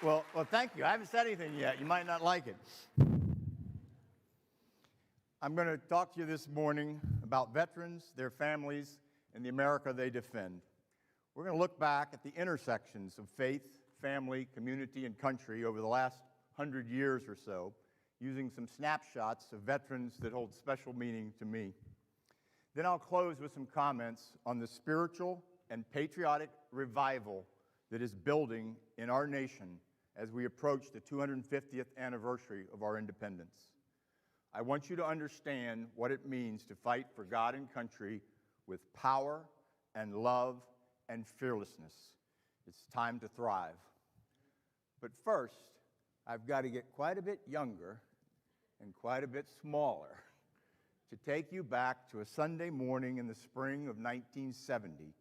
Well, thank you. I haven't said anything yet. You might not like it. I'm going to talk to you this morning about veterans, their families, and the America they defend. We're going to look back at the intersections of faith, family, community, and country over the last 100 years or so, using some snapshots of veterans that hold special meaning to me. Then I'll close with some comments on the spiritual and patriotic revival that is building in our nation as we approach the 250th anniversary of our independence. I want you to understand what it means to fight for God and country with power and love and fearlessness. It's time to thrive. But first, I've got to get quite a bit younger and quite a bit smaller to take you back to a Sunday morning in the spring of 1970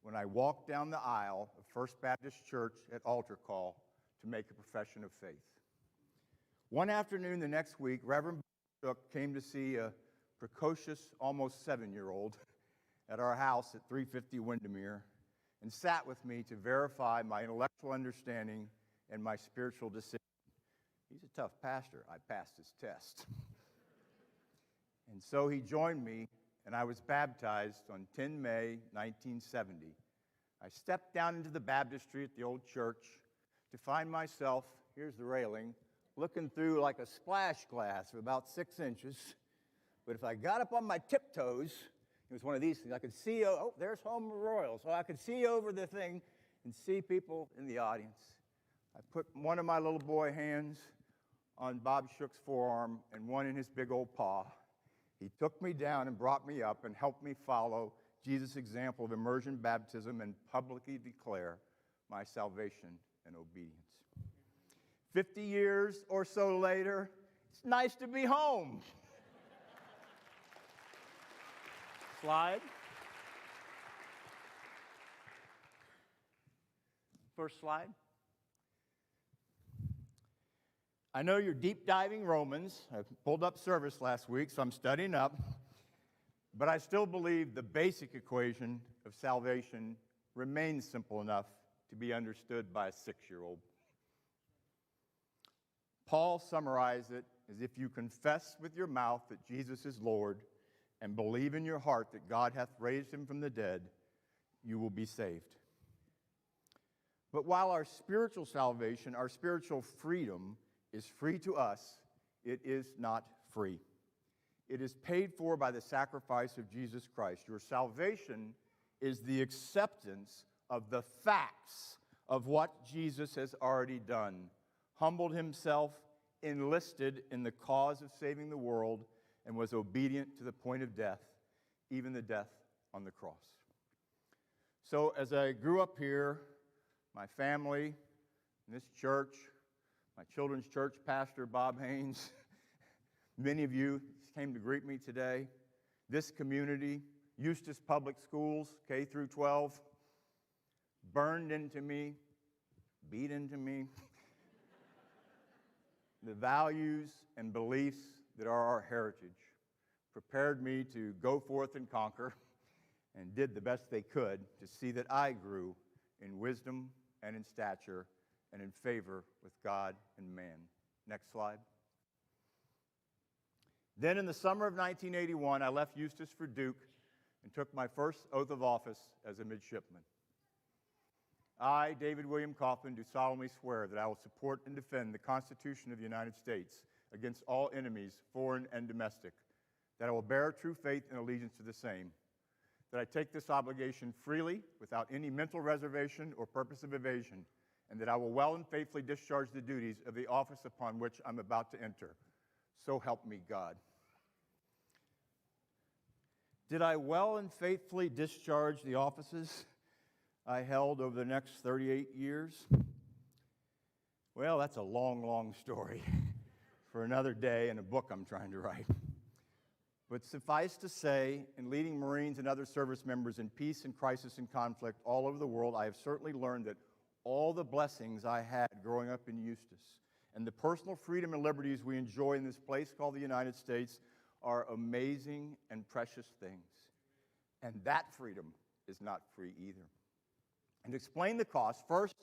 when I walked down the aisle of First Baptist Church at altar call to make a profession of faith. One afternoon the next week, Reverend Shook came to see a precocious, almost 7-year-old at our house at 350 Windermere and sat with me to verify my intellectual understanding and my spiritual decision. He's a tough pastor. I passed his test. And so he joined me, and I was baptized on 10 May 1970. I stepped down into the baptistry at the old church to find myself, here's the railing, looking through like a splash glass of about 6 inches. But if I got up on my tiptoes, it was one of these things. I could see, oh, there's Home Royal. So I could see over the thing and see people in the audience. I put one of my little boy hands on Bob Shook's forearm and one in his big old paw. He took me down and brought me up and helped me follow Jesus' example of immersion baptism and publicly declare my salvation and obedience. 50 years or so later, it's nice to be home. Slide. First slide. I know you're deep diving Romans. I pulled up service last week, so I'm studying up. But I still believe the basic equation of salvation remains simple enough to be understood by a 6-year-old. Paul summarized it as if you confess with your mouth that Jesus is Lord and believe in your heart that God hath raised him from the dead, you will be saved. But while our spiritual salvation, our spiritual freedom is free to us, it is not free. It is paid for by the sacrifice of Jesus Christ. Your salvation is the acceptance of the facts of what Jesus has already done. Humbled himself, enlisted in the cause of saving the world, and was obedient to the point of death, even the death on the cross. So as I grew up here, my family, in this church, my children's church pastor, Bob Haynes, many of you came to greet me today, this community, Eustis Public Schools, K through 12, burned into me, beat into me, the values and beliefs that are our heritage, prepared me to go forth and conquer, and did the best they could to see that I grew in wisdom and in stature and in favor with God and man. Next slide. Then in the summer of 1981, I left Eustis for Duke and took my first oath of office as a midshipman. I, David William Coffman, do solemnly swear that I will support and defend the Constitution of the United States against all enemies, foreign and domestic, that I will bear true faith and allegiance to the same, that I take this obligation freely without any mental reservation or purpose of evasion, and that I will well and faithfully discharge the duties of the office upon which I'm about to enter. So help me God. Did I well and faithfully discharge the offices I held over the next 38 years? Well, that's a long, long story for another day and a book I'm trying to write. But suffice to say, in leading Marines and other service members in peace and crisis and conflict all over the world, I have certainly learned that all the blessings I had growing up in Eustis and the personal freedom and liberties we enjoy in this place called the United States are amazing and precious things. And that freedom is not free either. And to explain the cost, first,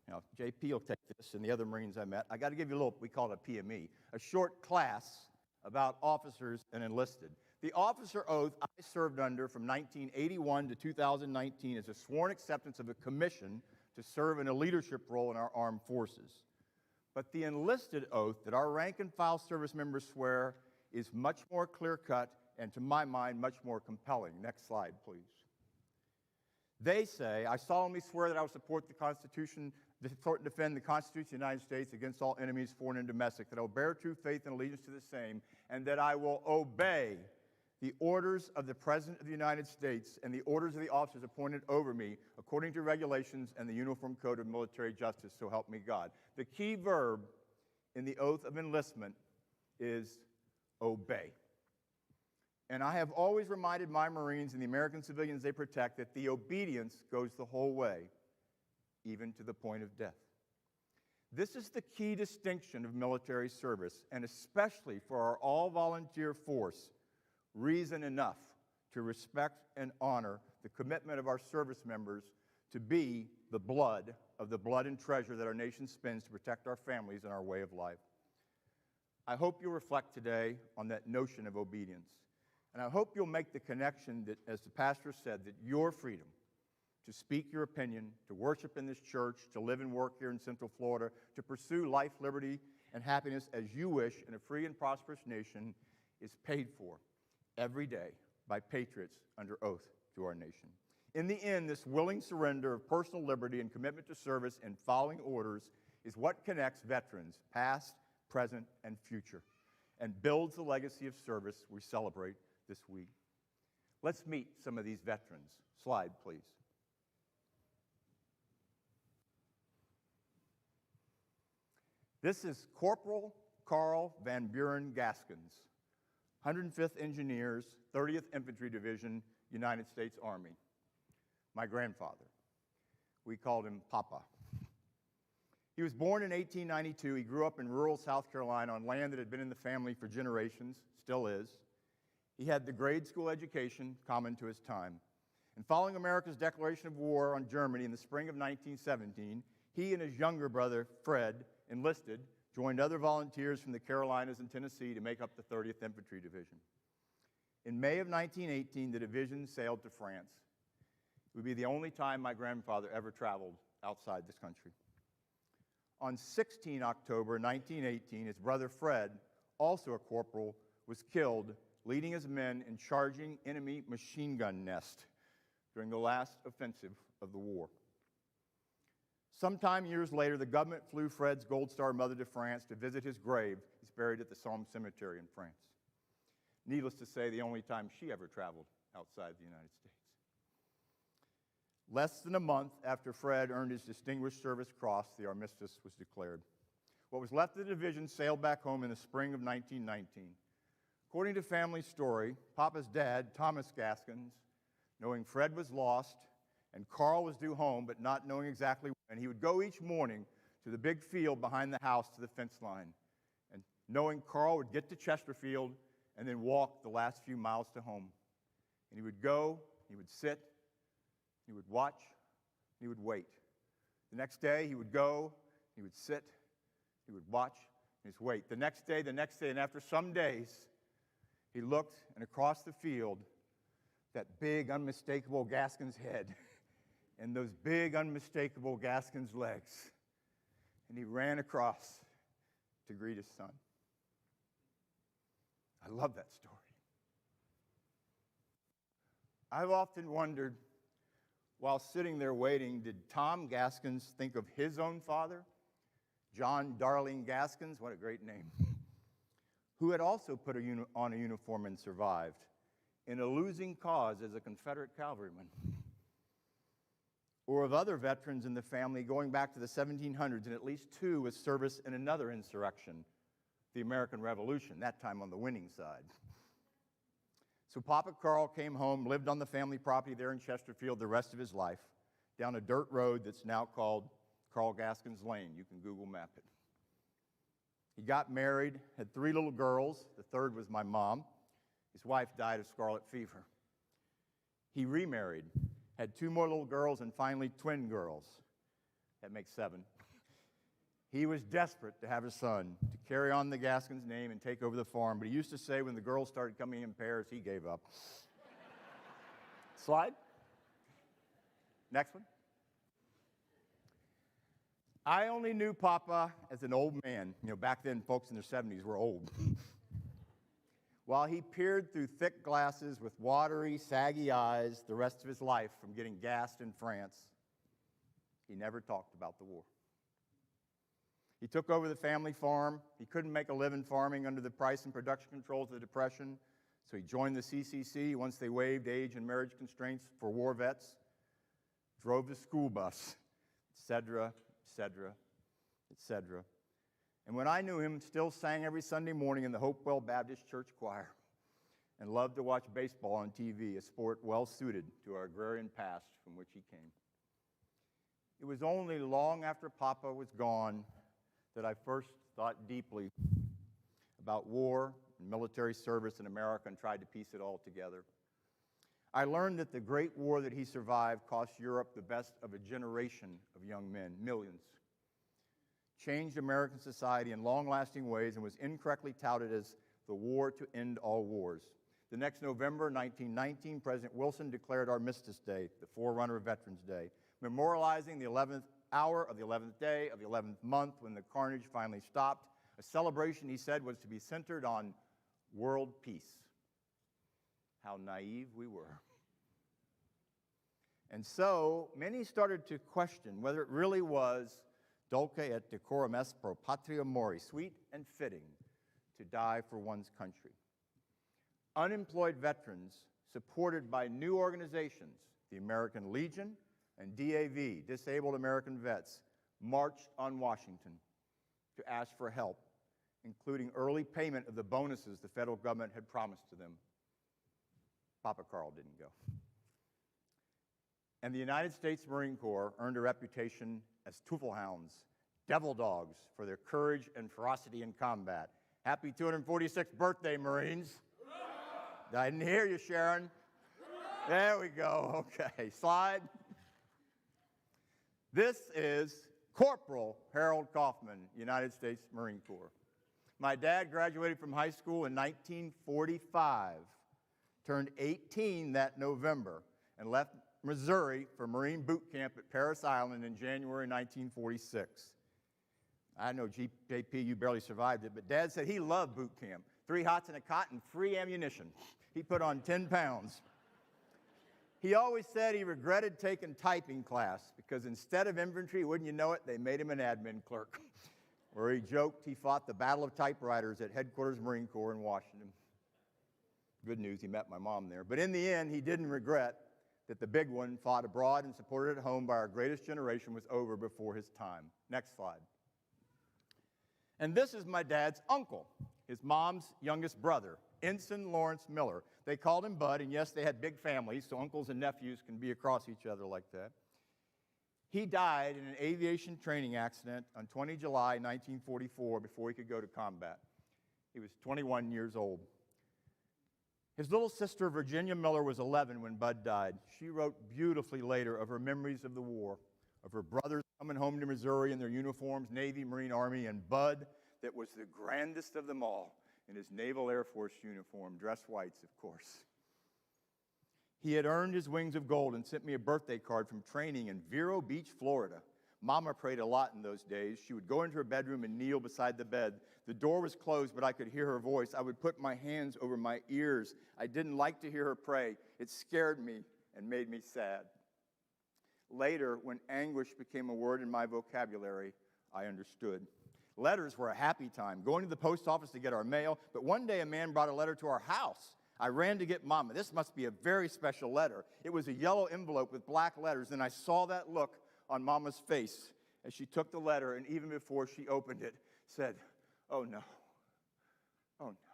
Now, JP will take this and the other Marines I met. I got to give you a little, we call it a PME, a short class about officers and enlisted. The officer oath I served under from 1981 to 2019 is a sworn acceptance of a commission to serve in a leadership role in our armed forces. But the enlisted oath that our rank and file service members swear is much more clear-cut and, to my mind, much more compelling. Next slide, please. They say, I solemnly swear that I will support the Constitution, defend the Constitution of the United States against all enemies, foreign and domestic, that I will bear true faith and allegiance to the same, and that I will obey the orders of the President of the United States and the orders of the officers appointed over me according to regulations and the Uniform Code of Military Justice, so help me God. The key verb in the oath of enlistment is obey. And I have always reminded my Marines and the American civilians they protect that the obedience goes the whole way, even to the point of death. This is the key distinction of military service, and especially for our all-volunteer force, reason enough to respect and honor the commitment of our service members to be the blood and treasure that our nation spends to protect our families and our way of life. I hope you'll reflect today on that notion of obedience. And I hope you'll make the connection that, as the pastor said, that your freedom to speak your opinion, to worship in this church, to live and work here in Central Florida, to pursue life, liberty, and happiness as you wish in a free and prosperous nation is paid for every day by patriots under oath to our nation. In the end, this willing surrender of personal liberty and commitment to service and following orders is what connects veterans, past, present, and future, and builds the legacy of service we celebrate this week. Let's meet some of these veterans. Slide, please. This is Corporal Carl Van Buren Gaskins, 105th Engineers, 30th Infantry Division, United States Army. My grandfather. We called him Papa. He was born in 1892. He grew up in rural South Carolina on land that had been in the family for generations, still is. He had the grade school education common to his time. And following America's declaration of war on Germany in the spring of 1917, he and his younger brother, Fred, enlisted, joined other volunteers from the Carolinas and Tennessee to make up the 30th Infantry Division. In May of 1918, the division sailed to France. It would be the only time my grandfather ever traveled outside this country. On 16 October 1918, his brother Fred, also a corporal, was killed leading his men in charging enemy machine gun nest during the last offensive of the war. Sometime years later, the government flew Fred's Gold Star mother to France to visit his grave. He's buried at the Somme Cemetery in France. Needless to say, the only time she ever traveled outside the United States. Less than a month after Fred earned his Distinguished Service Cross, the armistice was declared. What was left of the division sailed back home in the spring of 1919. According to family story, Papa's dad, Thomas Gaskins, knowing Fred was lost and Carl was due home, but not knowing exactly when, he would go each morning to the big field behind the house to the fence line, and knowing Carl would get to Chesterfield and then walk the last few miles to home. And he would go, he would sit, he would watch, he would wait. The next day, he would go, he would sit, he would watch, and he'd wait. The next day, and after some days, he looked, and across the field, that big, unmistakable Gaskins head and those big, unmistakable Gaskins legs. And he ran across to greet his son. I love that story. I've often wondered, while sitting there waiting, did Tom Gaskins think of his own father, John Darling Gaskins, what a great name, who had also put on a uniform and survived in a losing cause as a Confederate cavalryman? Or of other veterans in the family going back to the 1700s, and at least two with service in another insurrection, the American Revolution, that time on the winning side. So Papa Carl came home, lived on the family property there in Chesterfield the rest of his life, down a dirt road that's now called Carl Gaskins Lane. You can Google map it. He got married, had 3 little girls. The third was my mom. His wife died of scarlet fever. He remarried, had 2 more little girls, and finally twin girls. That makes 7. He was desperate to have a son, to carry on the Gaskins name and take over the farm, but he used to say when the girls started coming in pairs, he gave up. Slide. Next one. I only knew Papa as an old man. You know, back then, folks in their 70s were old. While he peered through thick glasses with watery, saggy eyes the rest of his life from getting gassed in France, he never talked about the war. He took over the family farm. He couldn't make a living farming under the price and production controls of the Depression, so he joined the CCC once they waived age and marriage constraints for war vets, drove the school bus, etc., etc., etc. And when I knew him, still sang every Sunday morning in the Hopewell Baptist Church Choir and loved to watch baseball on TV, a sport well suited to our agrarian past from which he came. It was only long after Papa was gone that I first thought deeply about war and military service in America and tried to piece it all together. I learned that the great war that he survived cost Europe the best of a generation of young men, millions, changed American society in long-lasting ways, and was incorrectly touted as the war to end all wars. The next November, 1919, President Wilson declared Armistice Day, the forerunner of Veterans Day, memorializing the 11th hour of the 11th day of the 11th month when the carnage finally stopped. A celebration, he said, was to be centered on world peace. How naive we were. And so many started to question whether it really was dulce et decorum est pro patria mori, sweet and fitting to die for one's country. Unemployed veterans, supported by new organizations, the American Legion and DAV, Disabled American Vets, marched on Washington to ask for help, including early payment of the bonuses the federal government had promised to them. Papa Carl didn't go. And the United States Marine Corps earned a reputation as Teufelhounds, devil dogs, for their courage and ferocity in combat. Happy 246th birthday, Marines. I didn't hear you, Sharon. There we go. Okay, slide. This is Corporal Harold Coffman, United States Marine Corps. My dad graduated from high school in 1945, turned 18 that November, and left Missouri for Marine boot camp at Parris Island in January 1946. I know, JP, you barely survived it, but Dad said he loved boot camp. 3 hots and a cot and free ammunition. He put on 10 pounds. He always said he regretted taking typing class because instead of infantry, wouldn't you know it, they made him an admin clerk, where he joked he fought the Battle of Typewriters at Headquarters Marine Corps in Washington. Good news, he met my mom there. But in the end, he didn't regret that the big one, fought abroad and supported at home by our greatest generation, was over before his time. Next slide. And this is my dad's uncle, his mom's youngest brother, Ensign Lawrence Miller. They called him Bud, and yes, they had big families, so uncles and nephews can be across each other like that. He died in an aviation training accident on 20 July 1944 before he could go to combat. He was 21 years old. His little sister, Virginia Miller, was 11 when Bud died. She wrote beautifully later of her memories of the war, of her brothers coming home to Missouri in their uniforms, Navy, Marine, Army, and Bud, that was the grandest of them all, in his Naval Air Force uniform, dress whites, of course. He had earned his wings of gold and sent me a birthday card from training in Vero Beach, Florida. Mama prayed a lot in those days. She would go into her bedroom and kneel beside the bed. The door was closed, but I could hear her voice. I would put my hands over my ears. I didn't like to hear her pray. It scared me and made me sad. Later, when anguish became a word in my vocabulary, I understood. Letters were a happy time, going to the post office to get our mail, but one day a man brought a letter to our house. I ran to get Mama. This must be a very special letter. It was a yellow envelope with black letters, and I saw that look on Mama's face as she took the letter, and even before she opened it, said, "Oh no, oh no."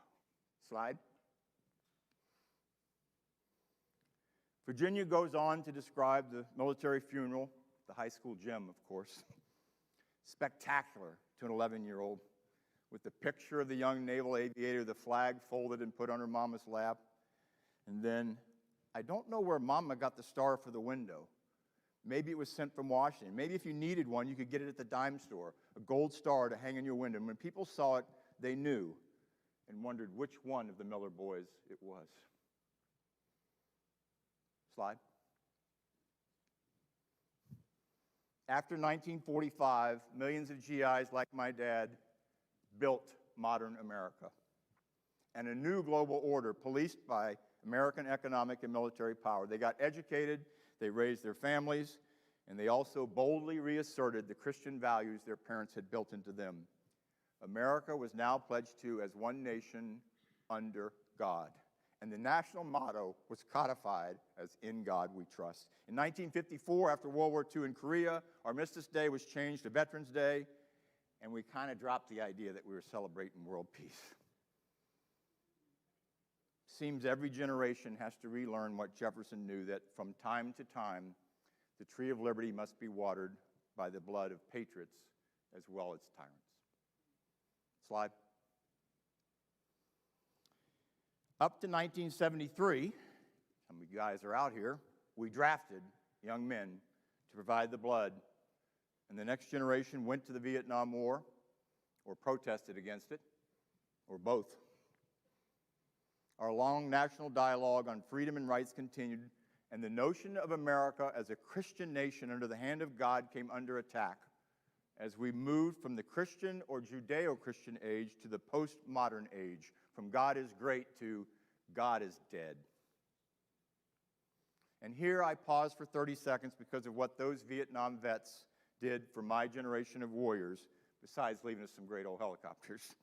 Slide. Virginia goes on to describe the military funeral, the high school gym, of course. Spectacular to an 11-year-old, with the picture of the young naval aviator, the flag folded and put on her Mama's lap. And then, I don't know where Mama got the star for the window, Maybe it was sent from Washington. Maybe if you needed one, you could get it at the dime store, a gold star to hang in your window. And when people saw it, they knew and wondered which one of the Miller boys it was. Slide. After 1945, millions of GIs like my dad built modern America. And a new global order policed by American economic and military power. They got educated, they raised their families, and they also boldly reasserted the Christian values their parents had built into them. America was now pledged to as one nation under God. And the national motto was codified as "In God We Trust." In 1954, after World War II in Korea, Armistice Day was changed to Veterans Day, and we kind of dropped the idea that we were celebrating world peace. Seems every generation has to relearn what Jefferson knew, that from time to time, the tree of liberty must be watered by the blood of patriots as well as tyrants. Slide. Up to 1973, some of you guys are out here, we drafted young men to provide the blood, and the next generation went to the Vietnam War or protested against it, or both. Our long national dialogue on freedom and rights continued, and the notion of America as a Christian nation under the hand of God came under attack as we moved from the Christian or Judeo-Christian age to the postmodern age, from God is great to God is dead. And here I pause for 30 seconds because of what those Vietnam vets did for my generation of warriors, besides leaving us some great old helicopters.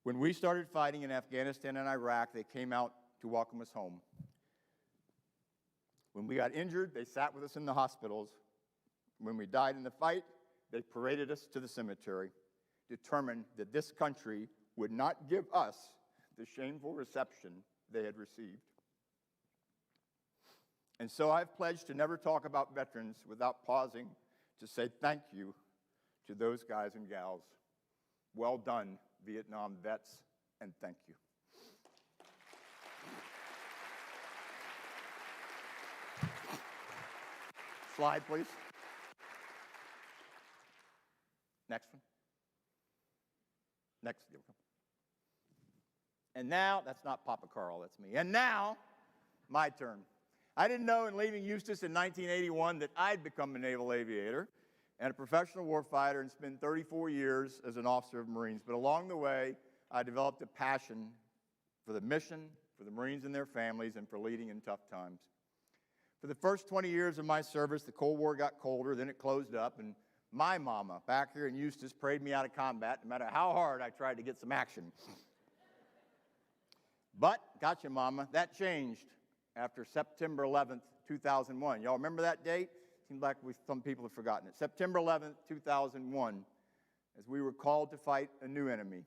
When we started fighting in Afghanistan and Iraq, they came out to welcome us home. When we got injured, they sat with us in the hospitals. When we died in the fight, they paraded us to the cemetery, determined that this country would not give us the shameful reception they had received. And so I've pledged to never talk about veterans without pausing to say thank you to those guys and gals. Well done, Vietnam vets, and thank you. Slide, please. Next one. Next. And now, that's not Papa Carl, that's me. And now, my turn. I didn't know in leaving Eustis in 1981 that I'd become a naval aviator and a professional warfighter and spent 34 years as an officer of Marines. But along the way, I developed a passion for the mission, for the Marines and their families, and for leading in tough times. For the first 20 years of my service, the Cold War got colder, then it closed up, and my mama back here in Eustis prayed me out of combat no matter how hard I tried to get some action. But, gotcha, Mama, that changed after September 11th, 2001. Y'all remember that date? Seems like some people have forgotten it. September 11th, 2001, as we were called to fight a new enemy,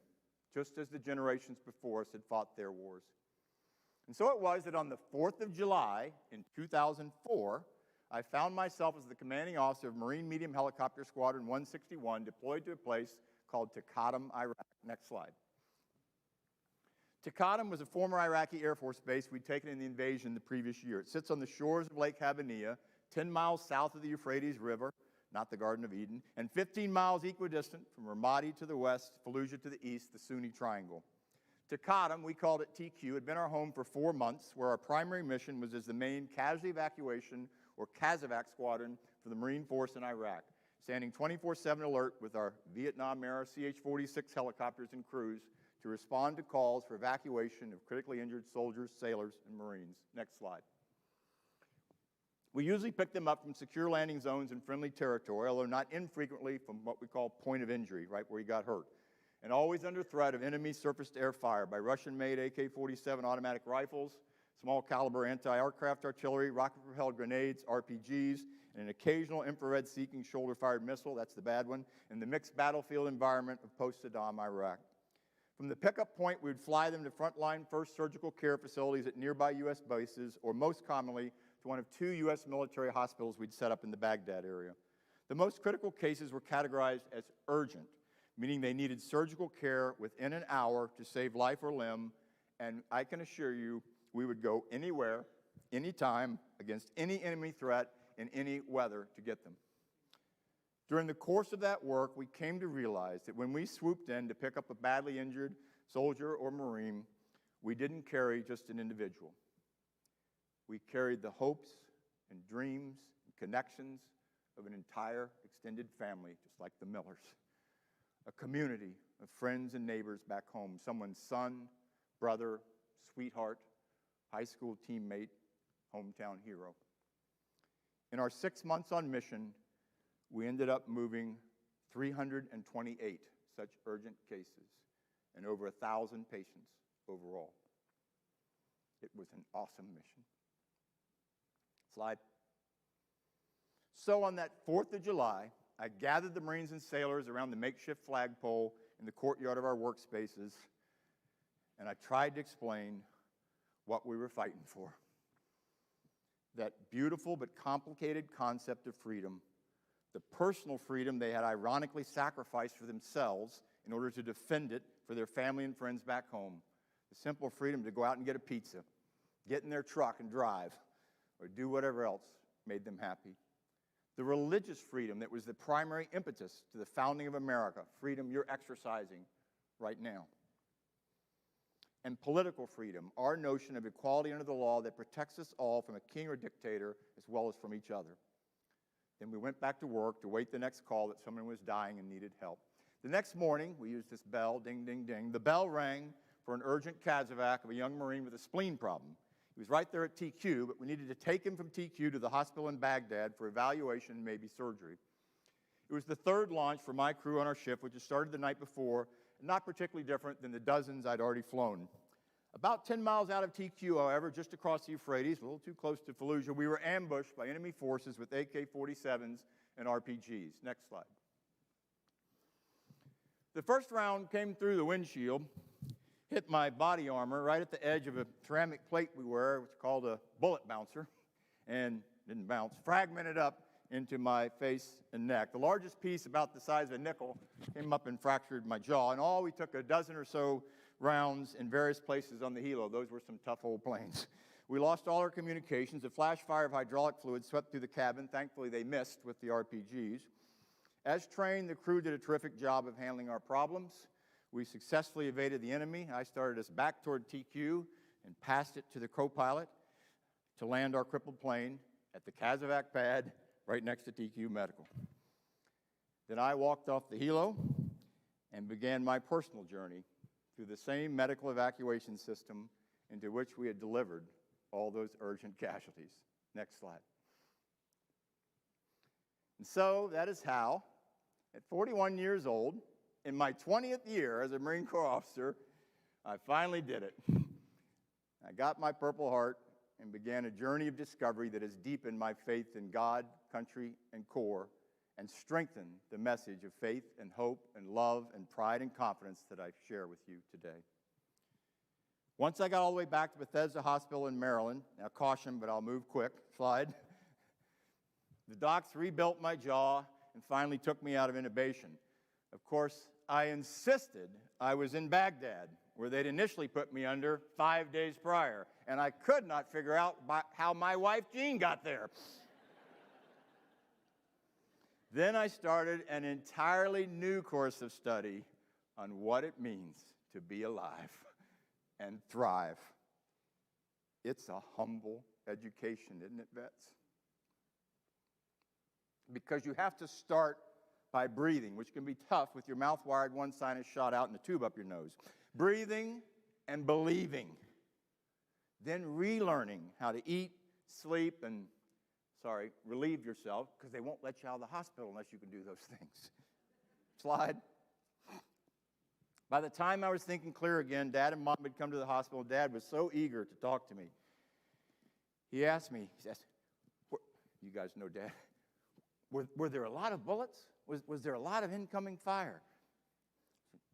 just as the generations before us had fought their wars. And so it was that on the 4th of July in 2004, I found myself as the commanding officer of Marine Medium Helicopter Squadron 161, deployed to a place called Taqadum, Iraq. Next slide. Taqadum was a former Iraqi Air Force base we'd taken in the invasion the previous year. It sits on the shores of Lake Habbaniyah, 10 miles south of the Euphrates River, not the Garden of Eden, and 15 miles equidistant from Ramadi to the west, Fallujah to the east, the Sunni Triangle. Taqadum, we called it TQ, had been our home for 4 months, where our primary mission was as the main casualty evacuation or CASEVAC squadron for the Marine Force in Iraq, standing 24/7 alert with our Vietnam-era CH-46 helicopters and crews to respond to calls for evacuation of critically injured soldiers, sailors, and Marines. Next slide. We usually pick them up from secure landing zones in friendly territory, although not infrequently from what we call point of injury, right where you got hurt, and always under threat of enemy surface-to-air fire by Russian-made AK-47 automatic rifles, small-caliber anti-aircraft artillery, rocket-propelled grenades, RPGs, and an occasional infrared-seeking shoulder-fired missile, that's the bad one, in the mixed battlefield environment of post-Saddam Iraq. From the pickup point, we would fly them to frontline first surgical care facilities at nearby U.S. bases, or most commonly, to one of 2 U.S. military hospitals we'd set up in the Baghdad area. The most critical cases were categorized as urgent, meaning they needed surgical care within an hour to save life or limb, and I can assure you, we would go anywhere, anytime, against any enemy threat, in any weather to get them. During the course of that work, we came to realize that when we swooped in to pick up a badly injured soldier or Marine, we didn't carry just an individual. We carried the hopes and dreams and connections of an entire extended family, just like the Millers. A community of friends and neighbors back home, someone's son, brother, sweetheart, high school teammate, hometown hero. In our 6 months on mission, we ended up moving 328 such urgent cases and over 1,000 patients overall. It was an awesome mission. Slide. So on that 4th of July, I gathered the Marines and sailors around the makeshift flagpole in the courtyard of our workspaces, and I tried to explain what we were fighting for. That beautiful but complicated concept of freedom, the personal freedom they had ironically sacrificed for themselves in order to defend it for their family and friends back home. The simple freedom to go out and get a pizza, get in their truck and drive, or do whatever else made them happy. The religious freedom that was the primary impetus to the founding of America, freedom you're exercising right now. And political freedom, our notion of equality under the law that protects us all from a king or dictator as well as from each other. Then we went back to work to wait the next call that someone was dying and needed help. The next morning, we used this bell, ding, ding, ding. The bell rang for an urgent casevac of a young Marine with a spleen problem. He was right there at TQ, but we needed to take him from TQ to the hospital in Baghdad for evaluation and maybe surgery. It was the third launch for my crew on our ship, which had started the night before, and not particularly different than the dozens I'd already flown. About 10 miles out of TQ, however, just across the Euphrates, a little too close to Fallujah, we were ambushed by enemy forces with AK-47s and RPGs. Next slide. The first round came through the windshield, hit my body armor right at the edge of a ceramic plate we wear, which is called a bullet bouncer, and didn't bounce, fragmented up into my face and neck. The largest piece, about the size of a nickel, came up and fractured my jaw. In all, we took a dozen or so rounds in various places on the helo. Those were some tough old planes. We lost all our communications. A flash fire of hydraulic fluid swept through the cabin. Thankfully, they missed with the RPGs. As trained, the crew did a terrific job of handling our problems. We successfully evaded the enemy. I started us back toward TQ and passed it to the co-pilot to land our crippled plane at the Casevac pad right next to TQ Medical. Then I walked off the helo and began my personal journey through the same medical evacuation system into which we had delivered all those urgent casualties. Next slide. And so that is how, at 41 years old, in my 20th year as a Marine Corps officer, I finally did it. I got my Purple Heart and began a journey of discovery that has deepened my faith in God, country, and Corps, and strengthened the message of faith and hope and love and pride and confidence that I share with you today. Once I got all the way back to Bethesda Hospital in Maryland, now caution, but I'll move quick, slide. The docs rebuilt my jaw and finally took me out of intubation. Of course, I insisted I was in Baghdad, where they'd initially put me under 5 days prior, and I could not figure out how my wife Jean got there. Then I started an entirely new course of study on what it means to be alive and thrive. It's a humble education, isn't it, vets? Because you have to start by breathing, which can be tough with your mouth wired, one sinus shot out, and a tube up your nose. Breathing and believing. Then relearning how to eat, sleep, and relieve yourself, because they won't let you out of the hospital unless you can do those things. Slide. By the time I was thinking clear again, Dad and Mom had come to the hospital. Dad was so eager to talk to me. He asked me, he says, you guys know Dad, were there a lot of bullets? Was there a lot of incoming fire?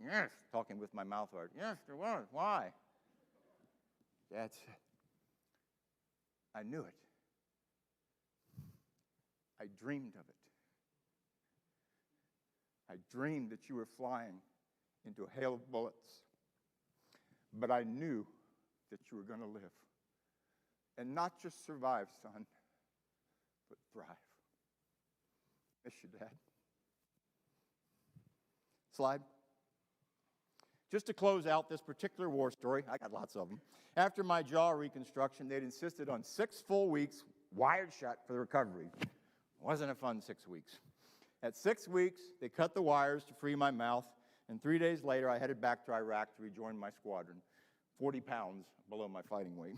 Yes, talking with my mouth hard. Yes, there was. Why? Dad said, I knew it. I dreamed of it. I dreamed that you were flying into a hail of bullets. But I knew that you were going to live. And not just survive, son, but thrive. Miss you, Dad. Slide. Just to close out this particular war story, I got lots of them. After my jaw reconstruction, they'd insisted on 6 full weeks wired shut for the recovery. It wasn't a fun 6 weeks. At 6 weeks, they cut the wires to free my mouth, and 3 days later, I headed back to Iraq to rejoin my squadron, 40 pounds below my fighting weight.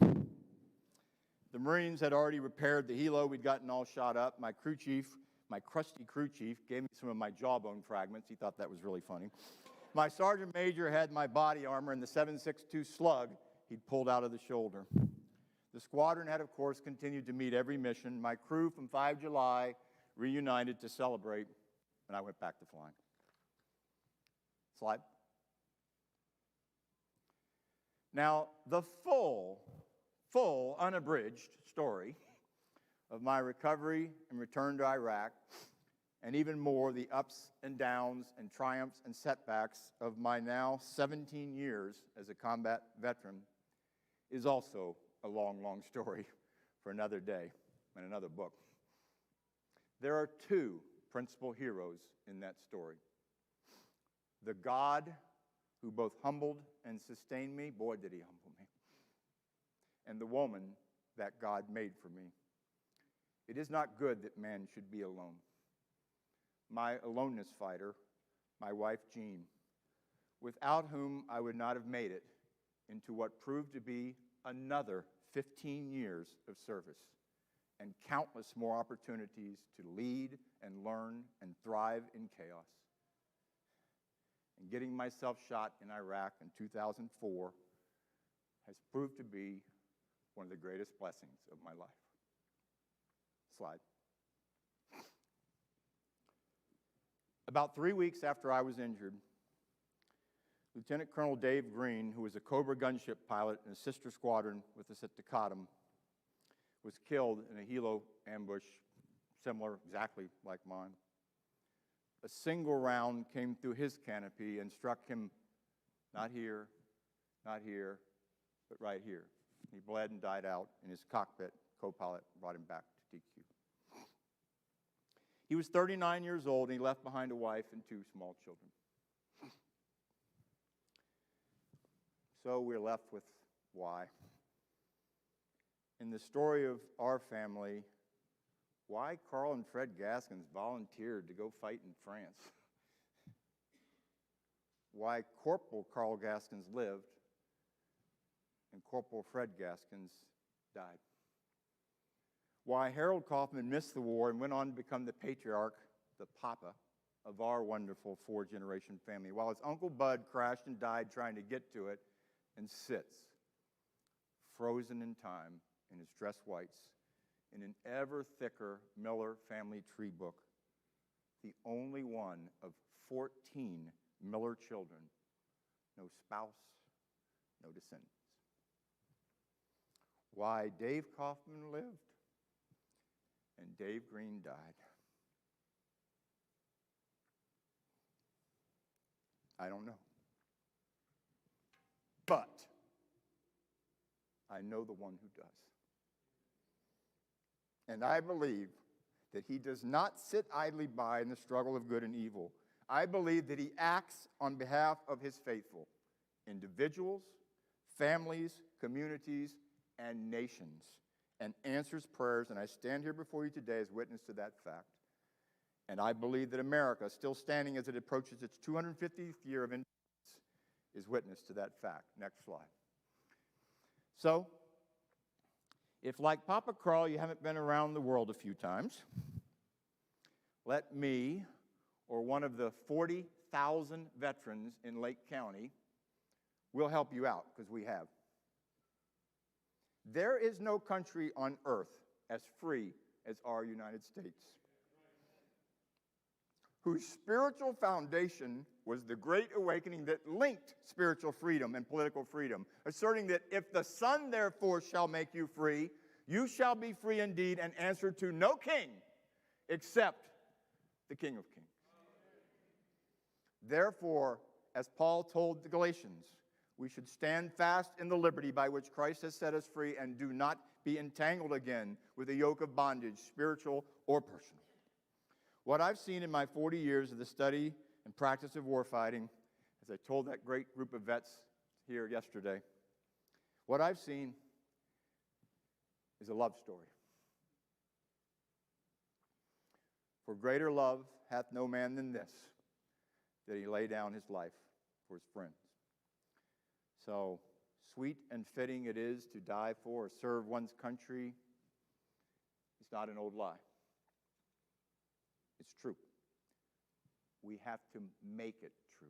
The Marines had already repaired the helo. We'd gotten all shot up. My crew chief, my crusty crew chief, gave me some of my jawbone fragments. He thought that was really funny. My sergeant major had my body armor and the 7.62 slug he'd pulled out of the shoulder. The squadron had, of course, continued to meet every mission. My crew from 5 July reunited to celebrate, and I went back to flying. Slide. Now, the full, unabridged story of my recovery and return to Iraq, and even more the ups and downs and triumphs and setbacks of my now 17 years as a combat veteran, is also a long, long story for another day and another book. There are 2 principal heroes in that story. The God who both humbled and sustained me, boy did he humble me, and the woman that God made for me. It is not good that man should be alone. My aloneness fighter, my wife Jean, without whom I would not have made it into what proved to be another 15 years of service and countless more opportunities to lead and learn and thrive in chaos. And getting myself shot in Iraq in 2004 has proved to be one of the greatest blessings of my life. Slide. About 3 weeks after I was injured, Lieutenant Colonel Dave Green, who was a Cobra gunship pilot in a sister squadron with us at Taqadum, was killed in a helo ambush similar, exactly like mine. A single round came through his canopy and struck him not here, but right here. He bled and died out in his cockpit. Co-pilot brought him back to TQ. He was 39 years old, and he left behind a wife and 2 small children. So we're left with why. In the story of our family, why Carl and Fred Gaskins volunteered to go fight in France. Why Corporal Carl Gaskins lived and Corporal Fred Gaskins died. Why Harold Coffman missed the war and went on to become the patriarch, the papa, of our wonderful 4-generation family, while his Uncle Bud crashed and died trying to get to it and sits, frozen in time in his dress whites, in an ever thicker Miller family tree book, the only one of 14 Miller children, no spouse, no descendants. Why Dave Coffman lived and Dave Green died. I don't know. But I know the one who does. And I believe that he does not sit idly by in the struggle of good and evil. I believe that he acts on behalf of his faithful, individuals, families, communities, and nations, and answers prayers. And I stand here before you today as witness to that fact. And I believe that America, still standing as it approaches its 250th year of independence, is witness to that fact. Next slide. So, if like Papa Carl, you haven't been around the world a few times, let me, or one of the 40,000 veterans in Lake County, will help you out, because we have. There is no country on earth as free as our United States, whose spiritual foundation was the Great Awakening that linked spiritual freedom and political freedom, asserting that if the Son therefore shall make you free, you shall be free indeed, and answer to no king except the King of Kings. Therefore, as Paul told the Galatians, we should stand fast in the liberty by which Christ has set us free, and do not be entangled again with a yoke of bondage, spiritual or personal. What I've seen in my 40 years of the study and practice of warfighting, as I told that great group of vets here yesterday, what I've seen is a love story. For greater love hath no man than this, that he lay down his life for his friends. So sweet and fitting it is to die for or serve one's country. It's not an old lie. It's true. We have to make it true.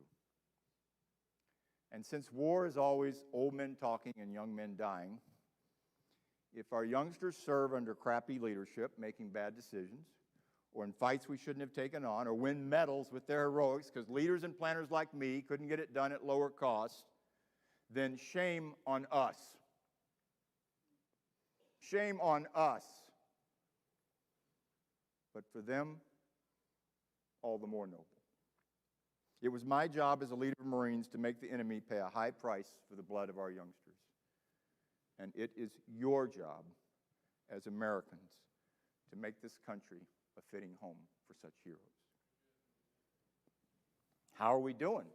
And since war is always old men talking and young men dying, if our youngsters serve under crappy leadership, making bad decisions, or in fights we shouldn't have taken on, or win medals with their heroics because leaders and planners like me couldn't get it done at lower cost, then shame on us. Shame on us. But for them, all the more noble. It was my job as a leader of Marines to make the enemy pay a high price for the blood of our youngsters. And it is your job as Americans to make this country a fitting home for such heroes. How are we doing?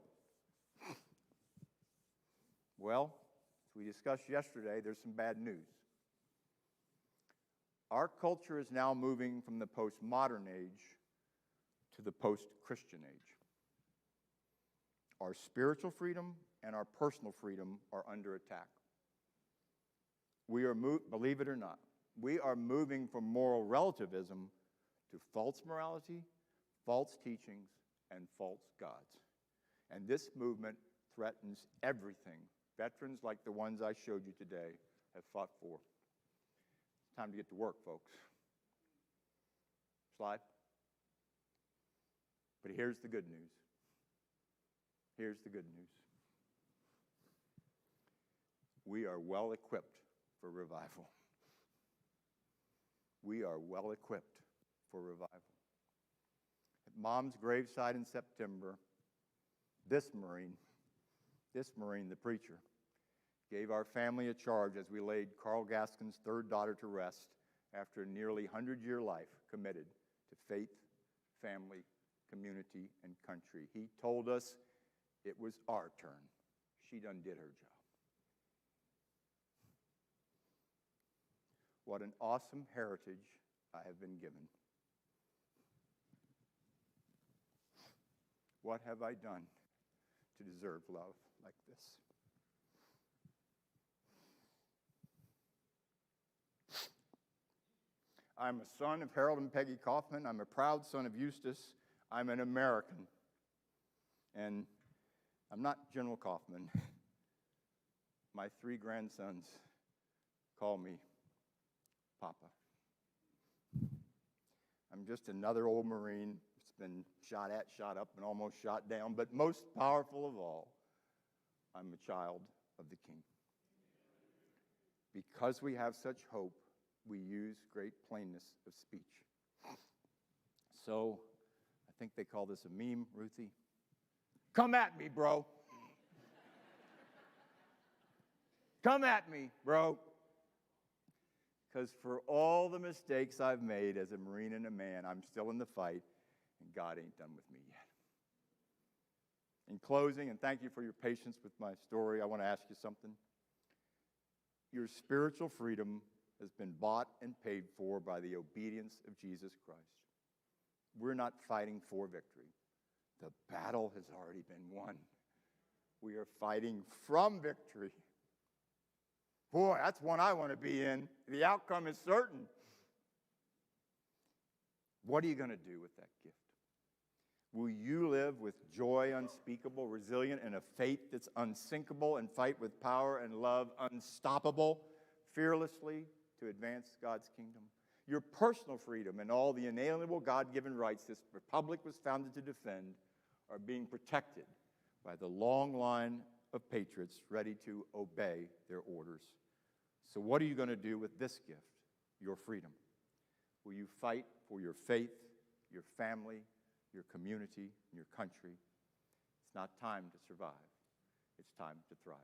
Well, as we discussed yesterday, there's some bad news. Our culture is now moving from the postmodern age to the post-Christian age. Our spiritual freedom and our personal freedom are under attack. We are, believe it or not, we are moving from moral relativism to false morality, false teachings, and false gods. And this movement threatens everything veterans like the ones I showed you today have fought for. It's time to get to work, folks. Slide. But here's the good news. Here's the good news. We are well equipped for revival. We are well equipped for revival. At Mom's graveside in September, this Marine, the preacher, gave our family a charge as we laid Carl Gaskin's third daughter to rest after a nearly 100-year life committed to faith, family, community, and country. He told us it was our turn. She done did her job. What an awesome heritage I have been given. What have I done to deserve love like this? I'm a son of Harold and Peggy Coffman. I'm a proud son of Eustis. I'm an American. And I'm not General Coffman. My 3 grandsons call me Papa. I'm just another old Marine that's been shot at, shot up, and almost shot down, but most powerful of all, I'm a child of the King. Because we have such hope, we use great plainness of speech. So, I think they call this a meme, Ruthie. Come at me, bro. Come at me, bro. Because for all the mistakes I've made as a Marine and a man, I'm still in the fight, and God ain't done with me yet. In closing, and thank you for your patience with my story, I want to ask you something. Your spiritual freedom has been bought and paid for by the obedience of Jesus Christ. We're not fighting for victory. The battle has already been won. We are fighting from victory. Boy, that's one I want to be in. The outcome is certain. What are you going to do with that gift? Will you live with joy unspeakable, resilient, and a faith that's unsinkable, and fight with power and love unstoppable, fearlessly to advance God's kingdom? Your personal freedom and all the inalienable God-given rights this republic was founded to defend are being protected by the long line of patriots ready to obey their orders. So what are you going to do with this gift, your freedom? Will you fight for your faith, your family, your community, and your country? It's not time to survive. It's time to thrive.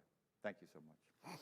Thank you so much.